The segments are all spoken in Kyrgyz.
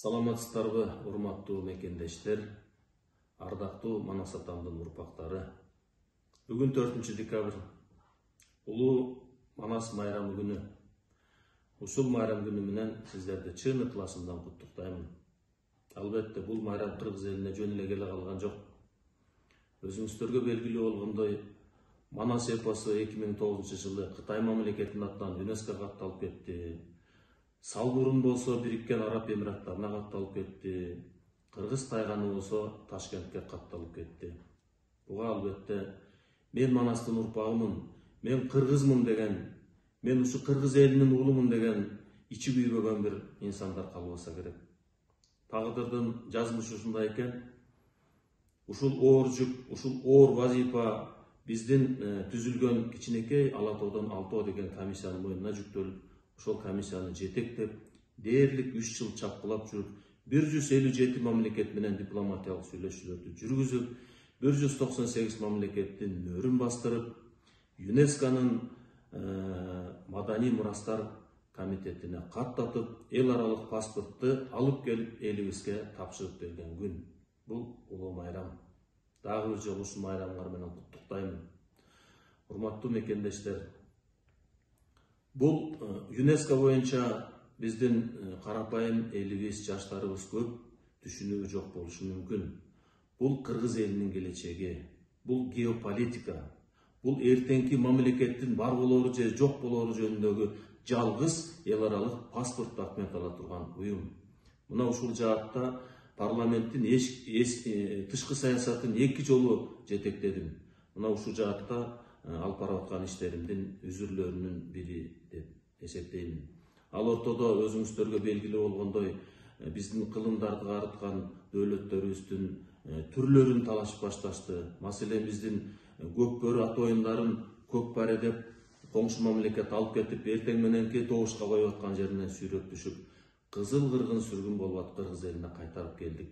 Саламатсыздарбы, урматтуу мекендештер, ардактуу Манас атамдын урпактары. Бүгүн 4 декабрь, улуу Манас майрамы күнү. Ушул майрам күнү менен сиздерди чын ыкласымдан куттуктаймын. Албетте, бул майрам кыргыз элине жөн эле келе калган жок. Өзүңүздөргө белгилүү болгондой, Манас эпосу 2009 жылы Кытай мамлекетинин атынан ЮНЕСКО катталып кетти. Салбурун болсо Бириккен Араб Эмираттарына катталып кетти. Кыргыз тайганы болсо Ташкентке катталып кетти. Буга албетте мен Манастын урпагымын, мен кыргызмын деген, мен ушу кыргыз элинин уулумун деген ичи күйбөгөн бир инсандар калбаса керек. Тагдырдын жазмышы ушундай экен. Ушул оор жүк, ушул оор вазифа биздин түзүлгөн кичинекей Ала тоодон Алтоо деген комиссиянын мойнуна жүктөлүп, ошол комиссияны жетектеп, дээрлик 3 жыл чапкылап жүрүп, 157 мамлекет менен дипломатиялык сүйлөшүүлөрдү жүргүзүп, 198 мамлекеттин мөрүн бастырып, ЮНЕСКОнун маданий мурастар комитетине каттатып, эл аралык паспортты алып келип элибизге тапшырып берген күн. Бул улуу майрам. Дагы бир жолу ушул майрамыңар менен куттуктаймын. Урматтуу мекендештер, бул ЮНЕСКО боюнча биздин карапайым элибиз, жаштарыбыз көп түшүнүгү жок болушу мүмкүн. Бул кыргыз элинин келечеги, бул геополитика, бул эртеңки мамлекеттин бар болору же жок болору жөнүндөгү жалгыз эл аралык паспорт документ ала турган уюм. Мына ушул жаатта парламенттин тышкы саясатын 2 жолу жетектедим. Мына ушул жаатта алып барып аткан иштеримдин үзүрлөрүнүн бири деп эсептеймин. Ал ортодо өзүңүздөргө белгилүү болгондой, биздин кылымдарды карыткан дөөлөттөрүбүздүн түрлөрүн талашып башташты. Маселен, биздин көкбөрү ат оюндарын көк баре деп коңшу мамлекет алып кетип, эртең мененки добушка коюп аткан жеринен сүйрөп түшүп, кызыл кыргын сүргүн болуп кыргыз элине кайтарып келдик.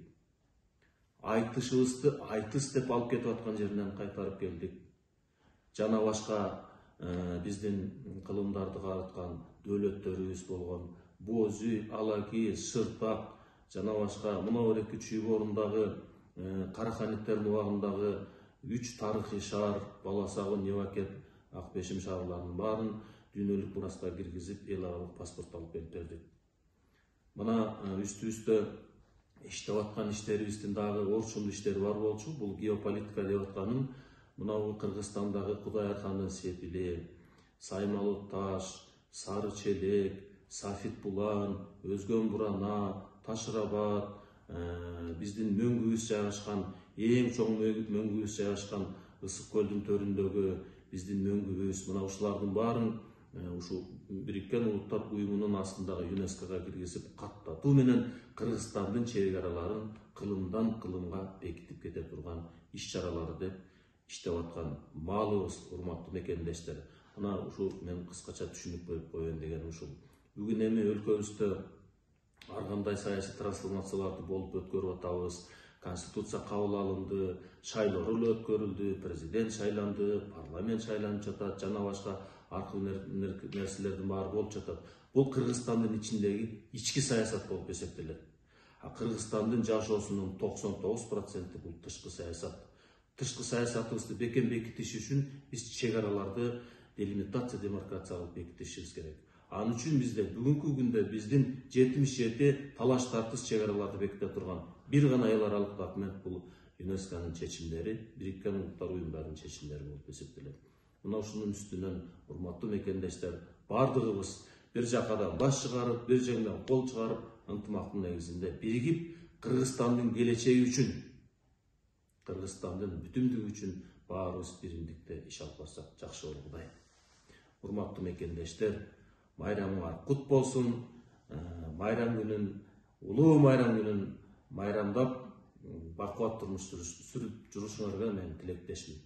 Айтышыбызды айтыс деп алып кетип аткан жеринен кайтарып келдик. Жана башка биздин кылымдарды карыткан дөөлөттөрүбүз болгон Бозүй, Алаки, Шырпак, жана башка мына Ореки чүйборундагы Караханиттер убагындагы 3 тарыхый шаар, Баласагы, Невакет, Акбешим шаарларынын баарын дүйнөлүк мураска киргизип, эл аралык паспорт алып келип бердик. Мына үстүбүздө иштеп аткан иштерибиздин дагы орчундуу иштери бар болчу. Бул геополитика деп атканым мына Кыргызстандагы Кудай Архандын Сепили, Саймалы Таш, Сары Челек, Сафит Булан, Өзгөн Бурана, Ташырабад, биздин мөңгүбүз жайгашкан, эң чоң мөңгүбүз жайгашкан Ысык көлдүн төрүндөгү биздин мөңгүбүз, мына ушулардын баарын ушу Бириккен Улуттар уюмунун астындагы ЮНЕСКОга киргизип, каттатуу менен Кыргызстандын чек араларын кылымдан кылымга бекитип кете турган иш-чаралары деп иштеп аткан маалыбыз, урматтуу мекендештер. Мына ушул мен кыскача түшүнүк берип коеюн деген ушул. Бүгүн эми өлкөбүздө ар кандай саясий трансформацияларды болуп өткөрүп атабыз. Конституция кабыл алынды, шайлоо өткөрүлдү, президент шайланды, парламент шайланып жатат, жана башка аркылуу нерселердин баары болуп жатат. Бул Кыргызстандын ичиндеги ички саясат болуп эсептелет. Кыргызстандын жашоосунун 99% бул тышкы саясат. Тышкы саясатыбызды бекем бекитиш үчүн биз чек араларды делимитация, демаркация кылып бекитишибиз керек. Анын үчүн бизде бүгүнкү күндө биздин 77 талаш тартыс чек араларды беките турган бир гана эл аралык документ бул ЮНЕСКОнун чечимдери, Бириккен Улуттар уюмдарынын чечимдери болуп эсептелет. Мына ушунун үстүнөн, урматтуу мекендештер, бардыгыбыз бир жакадан баш чыгарып, бир жеңден кол чыгарып, ынтымактын негизинде биригип, Кыргызстандын келечеги үчүн, Кыргызстандын бүтүмдүгү үчүн баарыбыз биримдикте иш алып барсак жакшы болгудай. Урматтуу мекендештер, майрамыңар кут болсун. Майрам күнүн, улуу майрам күнүн майрамдап, бакубат турмуш сүрүп жүрүшүңөргө мен тилектешмин.